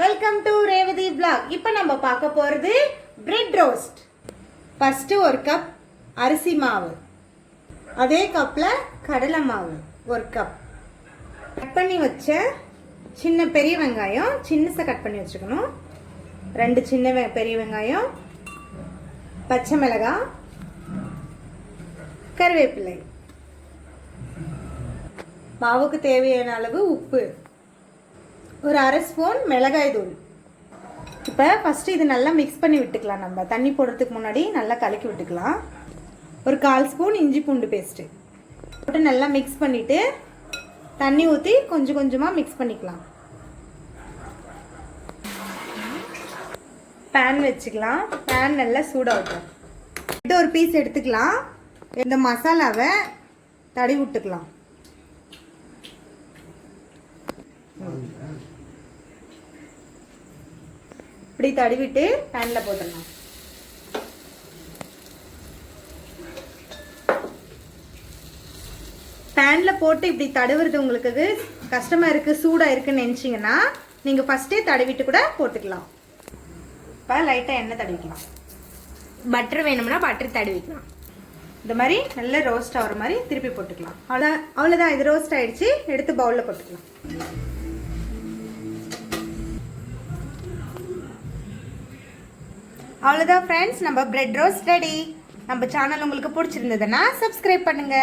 Welcome to Revathi vlog. இப்போ நம்ம பார்க்க போறது பிரெட் ரோஸ்ட். ஃபர்ஸ்ட் ஒரு கப் அரிசி மாவு, அதே கப்ல கடலை மாவு ஒரு கப், கட் பண்ணி வச்ச சின்ன பெரிய வெங்காயம் சின்னசா கட் பண்ணி வச்சுக்கணும், 2 சின்ன பெரிய வெங்காயம், பச்சை மிளகாய், கருவேப்பிலை, மாவுக்கு தேவையான அளவு உப்பு, ஒரு அரை ஸ்பூன் மிளகாய் தூள். இப்போ ஃபஸ்ட்டு இது நல்லா மிக்ஸ் பண்ணி விட்டுக்கலாம். நம்ம தண்ணி போடுறதுக்கு முன்னாடி நல்லா கலக்கி விட்டுக்கலாம். ஒரு 1/4 ஸ்பூன் இஞ்சி பூண்டு பேஸ்ட்டு போட்டு நல்லா மிக்ஸ் பண்ணிவிட்டு தண்ணி ஊற்றி கொஞ்சம் கொஞ்சமாக மிக்ஸ் பண்ணிக்கலாம். பேன் வச்சுக்கலாம். பேன் நல்லா சூடாகட்டும். ஒரு பீஸ் எடுத்துக்கலாம். இந்த மசாலாவை தடவி விட்டுக்கலாம். இப்படி தடவிட்டு பேன்ல போட்டுடலாம். பேன்ல போட்டு இப்படி தடவுறது உங்களுக்கு கஷ்டமா இருக்கு, சூடா இருக்குன்னு நினைச்சீங்கன்னா நீங்க ஃபர்ஸ்டே தடவிட்டு கூட போட்டுக்கலாம். இப்போ லைட்டா எண்ணெய் தடவிக்கலாம். பட்டர் வேணும்னா பட்டர் தடவிக்கலாம். இந்த மாதிரி நல்லா ரோஸ்ட் ஆகிற மாதிரி திருப்பி போட்டுக்கலாம். அவ்வளோதான். இது ரோஸ்ட் ஆயிடுச்சு. எடுத்து பவுலில் போட்டுக்கலாம். அவ்வளோதான் ஃப்ரெண்ட்ஸ், நம்ம பிரெட் ரோஸ்ட் ரெடி. நம்ம சேனல் உங்களுக்கு பிடிச்சிருந்ததுன்னா சப்ஸ்கிரைப் பண்ணுங்க.